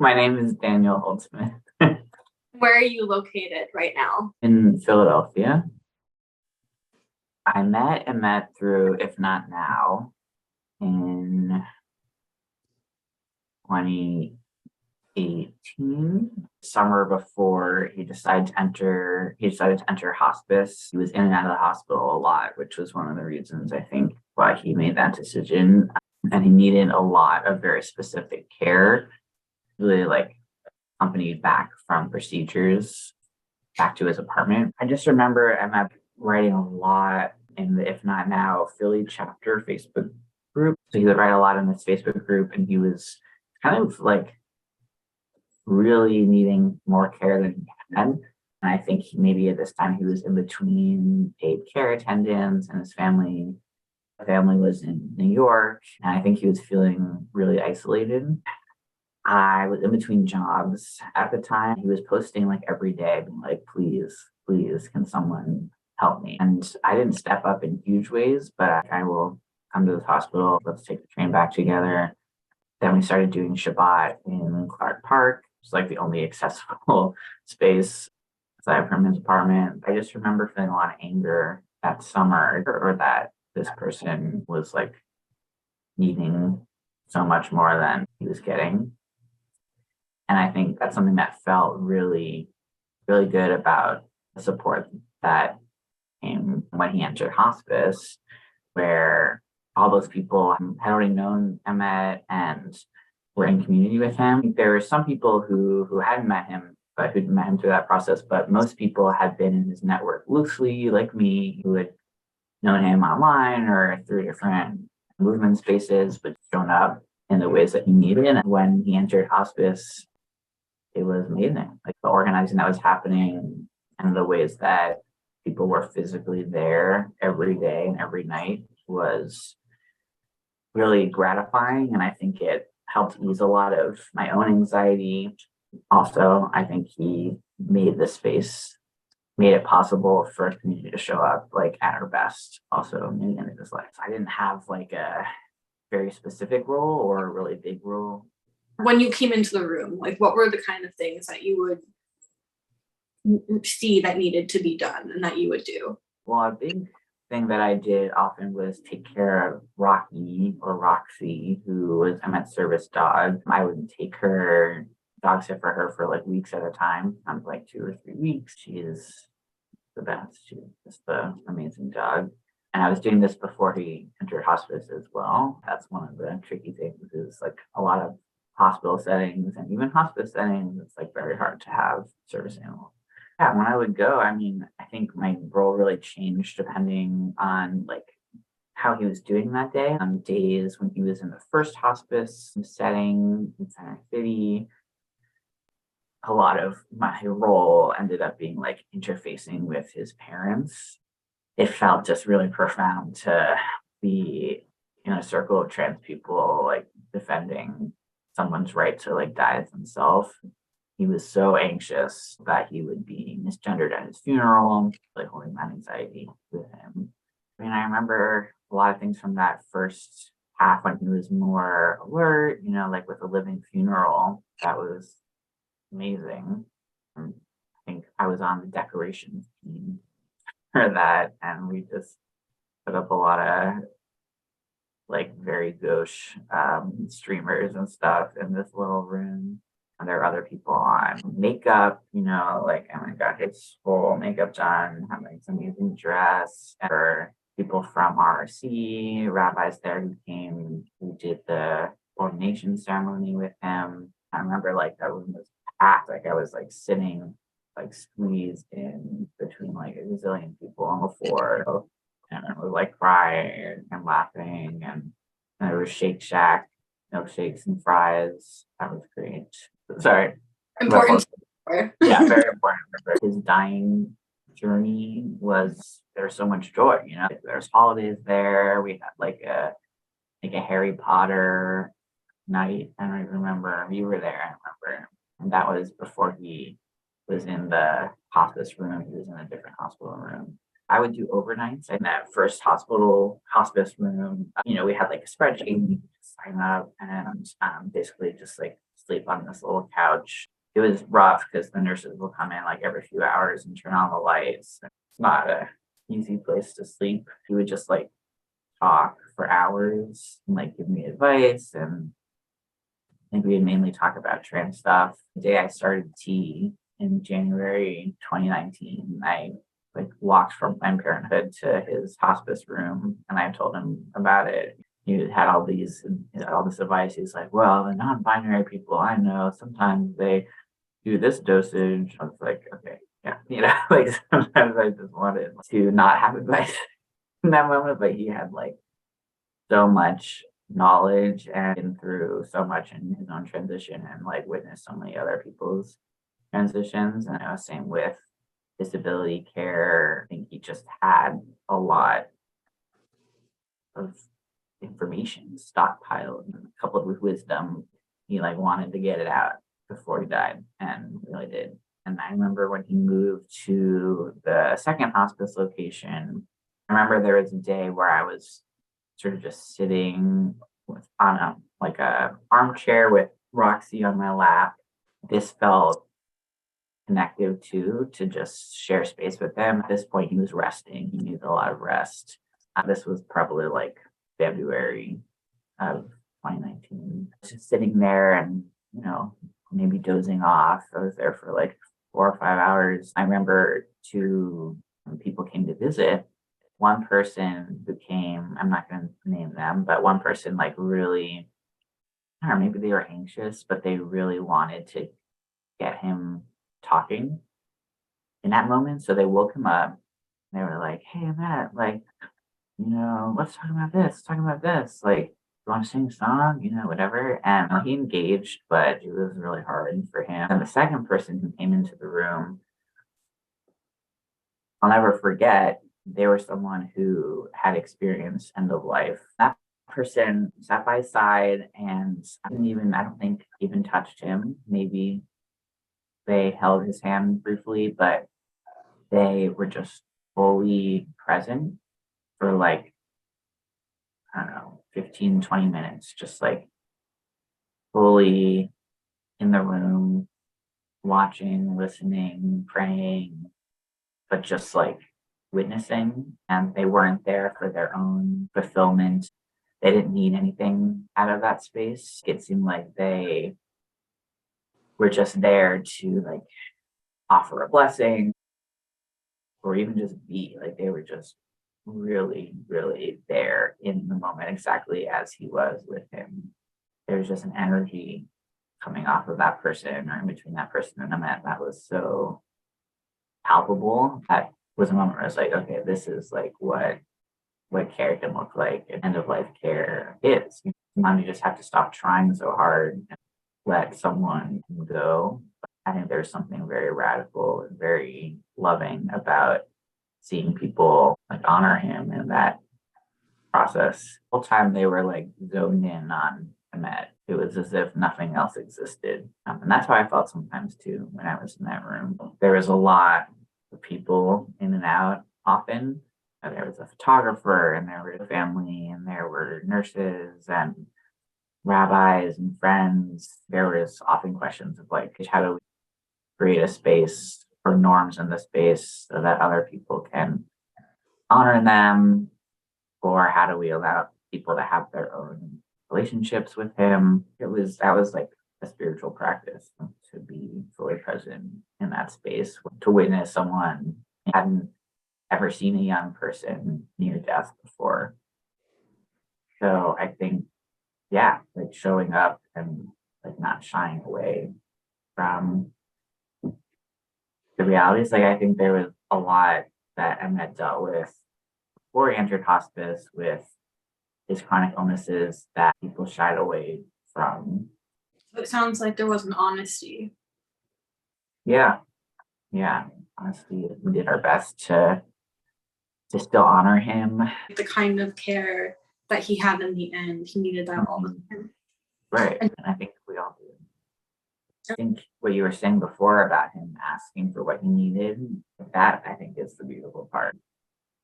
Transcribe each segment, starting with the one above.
My name is Daniel Holtzman Where are you located right now? in Philadelphia. I met through, if not now, in 2018, summer before he decided to enter hospice. He was in and out of the hospital a lot, which was one of the reasons I think why he made that decision. And he needed a lot of very specific care, really like accompanied back from procedures back to his apartment. I just remember Emma writing a lot in the If Not Now Philly chapter Facebook group. So he would write a lot in this Facebook group, and he was kind of like really needing more care than he had. And I think maybe at this time he was in between paid care attendants and his family was in New York. And I think he was feeling really isolated. I was in between jobs at the time. He was posting like every day, being like, please, please, can someone help me? And I didn't step up in huge ways, but I will come to this hospital. Let's take the train back together. Then we started doing Shabbat in Clark Park. It's like the only accessible space aside from his apartment. I just remember feeling a lot of anger that summer, or that this person was like needing so much more than he was getting. And I think that's something that felt really, really good about the support that came when he entered hospice, where all those people had already known Emmett and were in community with him. There were some people who hadn't met him, but who'd met him through that process. But most people had been in his network loosely, like me, who had known him online or through different movement spaces, but shown up in the ways that he needed. And when he entered hospice, it was amazing. Like the organizing that was happening and the ways that people were physically there every day and every night was really gratifying. And I think it helped ease a lot of my own anxiety. Also, I think he made the space, made it possible for a community to show up like at our best, also in the end of his life. I didn't have like a very specific role or a really big role. When you came into the room, like what were the kind of things that you would see that needed to be done and that you would do? Well, a big thing that I did often was take care of Rocky or Roxy, who was Emmett's service dog. I would take her, dog sit for her for like weeks at a time, like 2 or 3 weeks. She is the best. She's just the amazing dog. And I was doing this before he entered hospice as well. That's one of the tricky things is like a lot of hospital settings and even hospice settings, it's like very hard to have service animals. Yeah, when I would go, I mean, I think my role really changed depending on like how he was doing that day. On days when he was in the first hospice setting in Center City, a lot of my role ended up being like interfacing with his parents. It felt just really profound to be in a circle of trans people, like defending someone's right to like die as himself. He was so anxious that he would be misgendered at his funeral, like holding that anxiety with him. I mean, I remember a lot of things from that first half when he was more alert, like with a living funeral. That was amazing. I think I was on the decorations team for that, and we just put up a lot of like very gauche streamers and stuff in this little room. And there are other people on makeup, like Emma got his full makeup done, had like this amazing dress. For people from RC, rabbis there who came, who did the ordination ceremony with him. I remember like that room was packed, like I was like sitting like squeezed in between like a gazillion people on the floor. And I was like crying and laughing, and there was Shake Shack, milkshakes and fries. That was great. Sorry. Important. Yeah, very important. His dying journey was there was so much joy, There's holidays there. We had like a Harry Potter night. I don't even remember. You were there, I remember. And that was before he was in the hospice room. He was in a different hospital room. I would do overnights in that first hospice room. We had like a spreadsheet, you could sign up and basically just like sleep on this little couch. It was rough because the nurses will come in like every few hours and turn on the lights. It's not a easy place to sleep. He would just like talk for hours and like give me advice, and I think we would mainly talk about trans stuff. The day I started T in January 2019, I like walked from Planned Parenthood to his hospice room and I told him about it. He had all this advice. He's like, well, the non-binary people I know, sometimes they do this dosage. I was like, okay, yeah, like sometimes I just wanted to not have advice in that moment, but he had like so much knowledge and been through so much in his own transition and like witnessed so many other people's transitions. And same with disability care. I think he just had a lot of information stockpiled, and coupled with wisdom. He like wanted to get it out before he died, and really did. And I remember when he moved to the second hospice location, I remember there was a day where I was sort of just sitting on a armchair with Roxy on my lap. This felt connective too, to just share space with him. At this point, he was resting. He needed a lot of rest. This was probably like February of 2019. Just sitting there and, maybe dozing off. I was there for like 4 or 5 hours. I remember when people came to visit, one person who came, I'm not going to name them, but one person like really, I don't know, maybe they were anxious, but they really wanted to get him talking in that moment. So they woke him up. And they were like, hey, Matt, like, let's talk about this, like, you want to sing a song, whatever. And he engaged, but it was really hard for him. And the second person who came into the room, I'll never forget, they were someone who had experienced end of life. That person sat by his side, and I don't think even touched him. Maybe they held his hand briefly, but they were just fully present for like, I don't know, 15, 20 minutes, just like fully in the room, watching, listening, praying, but just like witnessing. And they weren't there for their own fulfillment. They didn't need anything out of that space. It seemed like they were just there to like offer a blessing or even just be. Like they were just really, really there in the moment, exactly as he was with him. There was just an energy coming off of that person or in between that person and Annette that was so palpable. That was a moment where I was like, okay, this is like what care can look like and end of life care is. Sometimes you just have to stop trying so hard and let someone go. I think there's something very radical and very loving about seeing people like honor him in that process. The whole time they were like zoned in on Ahmed. It was as if nothing else existed. And that's how I felt sometimes too when I was in that room. There was a lot of people in and out often. There was a photographer, and there was a family, and there were nurses and rabbis and friends. There was often questions of like, how do we create a space or norms in the space so that other people can honor them? Or how do we allow people to have their own relationships with him? That was like a spiritual practice to be fully present in that space, to witness someone who hadn't ever seen a young person near death before. So I think, yeah, like showing up and like not shying away from the realities. Like I think there was a lot that Emmett dealt with before he entered hospice with his chronic illnesses that people shied away from. So it sounds like there was an honesty. Yeah. Honestly, we did our best to still honor him. The kind of care that he had in the end, he needed that all the time. Right. And I think we all did. I think what you were saying before about him asking for what he needed, that I think is the beautiful part.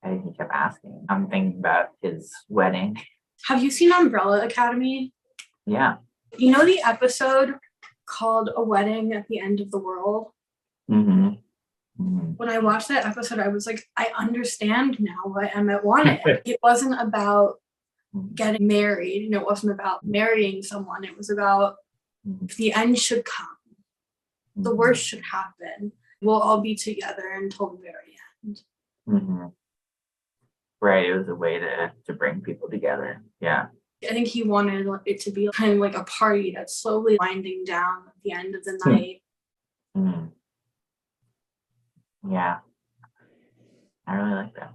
I think he kept asking. I'm thinking about his wedding. Have you seen Umbrella Academy? Yeah. You know the episode called A Wedding at the End of the World. Mm-hmm. Mm-hmm. When I watched that episode, I was like, I understand now why Emmett wanted it. It wasn't about getting married, and it wasn't about marrying someone. It was about if the end should come, the worst should happen, we'll all be together until the very end. Mm-hmm. Right. It was a way to bring people together. Yeah. I think he wanted it to be kind of like a party that's slowly winding down at the end of the night. Mm-hmm. Yeah. I really like that.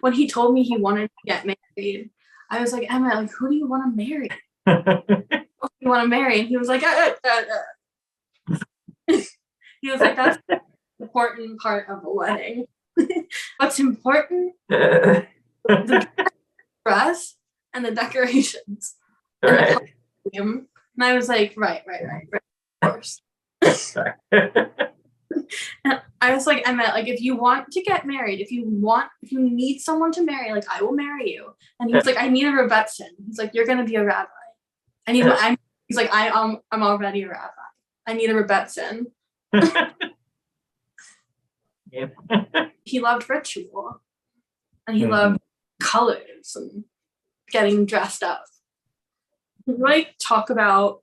When he told me he wanted to get married, I was like, Emma, like, who do you want to marry? Who do you want to marry? And he was like, he was like, that's the important part of a wedding. What's important? The dress and the decorations. Right. And I was like, right, of course. And I was like, Emma, like, if you want to get married, if you need someone to marry, like, I will marry you. And he was like, I need a Rebbetzin. He's like, you're gonna be a rabbi. He's like, I'm already a rabbi. I need a Rebbetzin. Yep. He loved ritual, and he loved colors and getting dressed up. We like talk about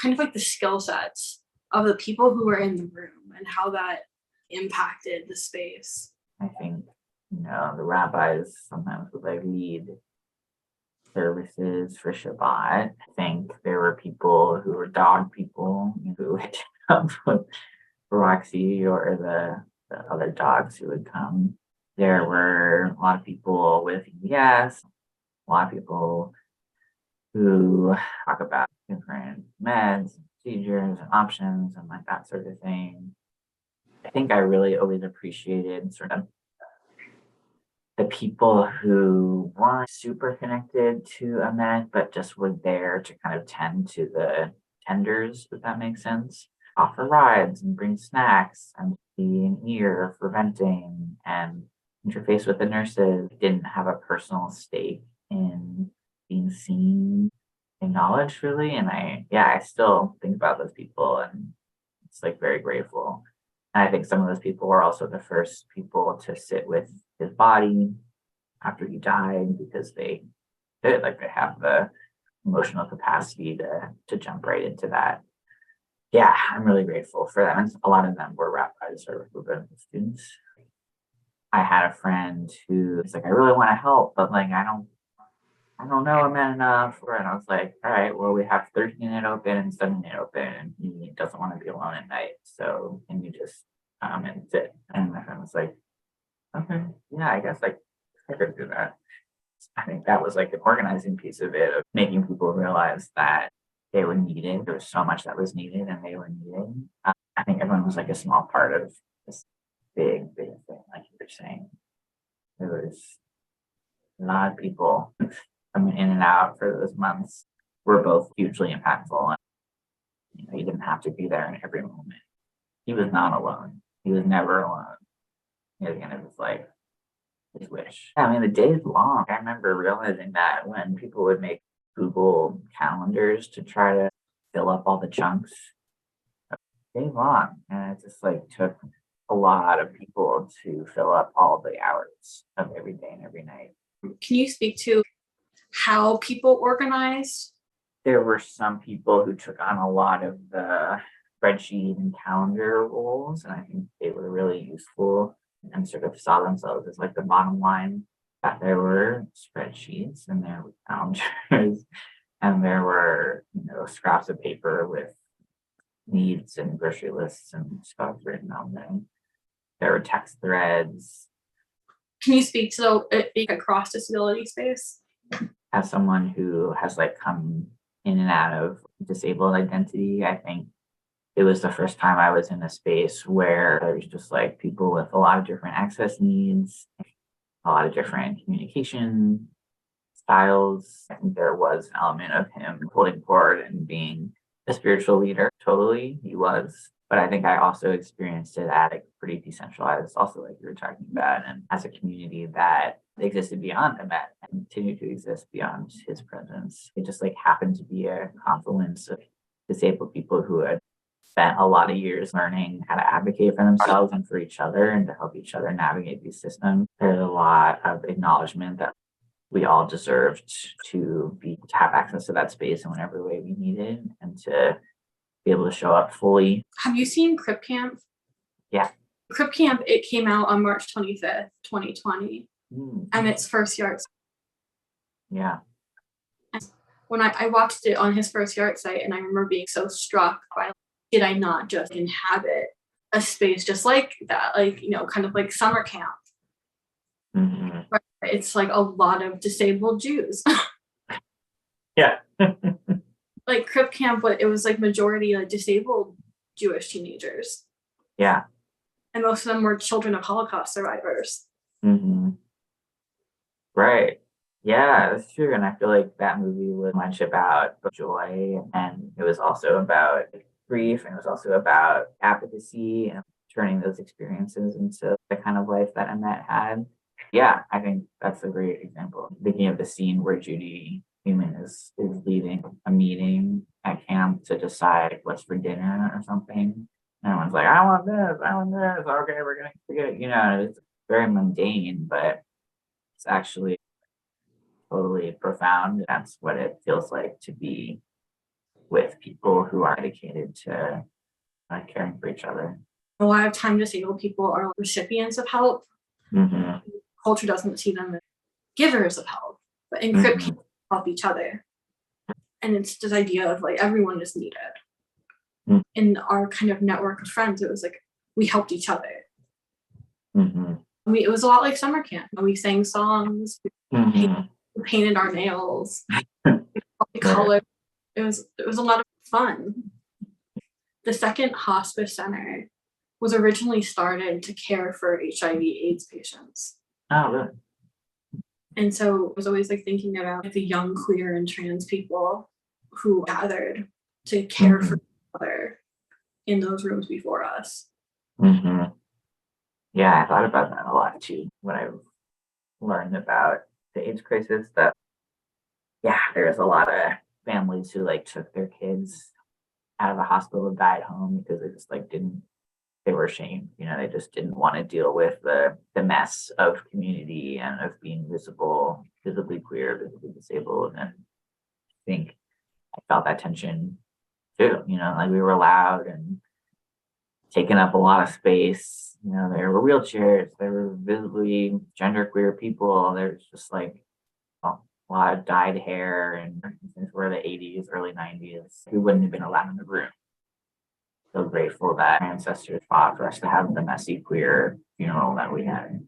kind of like the skill sets of the people who were in the room and how that impacted the space. I think, the rabbis sometimes would like lead services for Shabbat. I think there were people who were dog people who would come with Roxy or the other dogs who would come. There were a lot of people with EBS, a lot of people who talk about different meds, procedures, and options, and like that sort of thing. I think I really always appreciated sort of the people who weren't super connected to a med, but just were there to kind of tend to the tenders, if that makes sense. Offer rides and bring snacks and be an ear for venting and interface with the nurses. Didn't have a personal stake in being seen, acknowledged really. And I still think about those people and it's like very grateful. And I think some of those people were also the first people to sit with his body after he died because they did, like they have the emotional capacity to jump right into that. Yeah, I'm really grateful for them. And a lot of them were rabbis or rabbinical students. I had a friend who was like, I really want to help, but like I don't know a man enough. And I was like, all right, well, we have 13 it open and 7 it open, and he doesn't want to be alone at night. So can you just come and sit? And my friend was like, okay, yeah, I guess like I could do that. I think that was like an organizing piece of it, of making people realize that they were needed. There was so much that was needed and they were needed. I think everyone was like a small part of this big thing, like you were saying. There was a lot of people coming in and out for those months were both hugely impactful. And, you didn't have to be there in every moment. He was not alone. He was never alone. Again, it was like his wish. I mean, the day's long. I remember realizing that when people would make Google calendars to try to fill up all the chunks, day long. And it just like took a lot of people to fill up all the hours of every day and every night. Can you speak to how people organized? There were some people who took on a lot of the spreadsheet and calendar roles, and I think they were really useful and sort of saw themselves as like the bottom line, that there were spreadsheets and there were calendars and there were, scraps of paper with needs and grocery lists and stuff written on them. There were text threads. Can you speak to the across disability space? As someone who has like come in and out of disabled identity, I think it was the first time I was in a space where there was just like people with a lot of different access needs, a lot of different communication styles. I think there was an element of him holding court and being a spiritual leader. Totally, he was. But I think I also experienced it at a pretty decentralized, also like you were talking about, and as a community that existed beyond Emmett and continued to exist beyond his presence. It just like happened to be a confluence of disabled people who had spent a lot of years learning how to advocate for themselves and for each other and to help each other navigate these systems. There's a lot of acknowledgement that we all deserved to have access to that space in whatever way we needed and to be able to show up fully. Have you seen Crip Camp? Yeah. Crip Camp, it came out on March 25th, 2020, and it's First Yards. Yeah. When I watched it on his First Yard site, and I remember being so struck by, did I not just inhabit a space just like that, like, kind of like summer camp? Mm-hmm. It's like a lot of disabled Jews. Yeah. Like Crip Camp, but it was like majority like disabled Jewish teenagers. Yeah. And most of them were children of Holocaust survivors. Mm-hmm. Right. Yeah, that's true. And I feel like that movie was much about joy, and it was also about grief, and it was also about advocacy and turning those experiences into the kind of life that Annette had. Yeah, I think that's a great example. Thinking of the scene where Judy Newman is leading a meeting at camp to decide what's for dinner or something. And everyone's like, I want this, I want this. Okay, we're gonna forget, it's very mundane, but it's actually totally profound. That's what it feels like to be with people who are dedicated to caring for each other. A lot of time disabled people are recipients of help. Mm-hmm. Culture doesn't see them as givers of help, but in Crip people help each other. And it's this idea of like everyone is needed. Mm-hmm. In our kind of network of friends, it was like we helped each other. Mm-hmm. It was a lot like summer camp. We sang songs, we painted our nails, we colored. It was a lot of fun. The second hospice center was originally started to care for HIV/AIDS patients. Oh, really? And so I was always like thinking about the young queer and trans people who gathered to care for each other in those rooms before us. Mm-hmm. Yeah, I thought about that a lot too when I learned about the AIDS crisis. That there's a lot of families who took their kids out of the hospital, died home because they just they were ashamed. They just didn't want to deal with the mess of community and of being visibly queer, visibly disabled. And I think I felt that tension too. We were loud and taking up a lot of space. There were wheelchairs, there were visibly genderqueer people. There's just a lot of dyed hair, and since we're the 80s, early 90s, we wouldn't have been allowed in the room. So grateful that our ancestors fought for us to have the messy queer funeral that we had.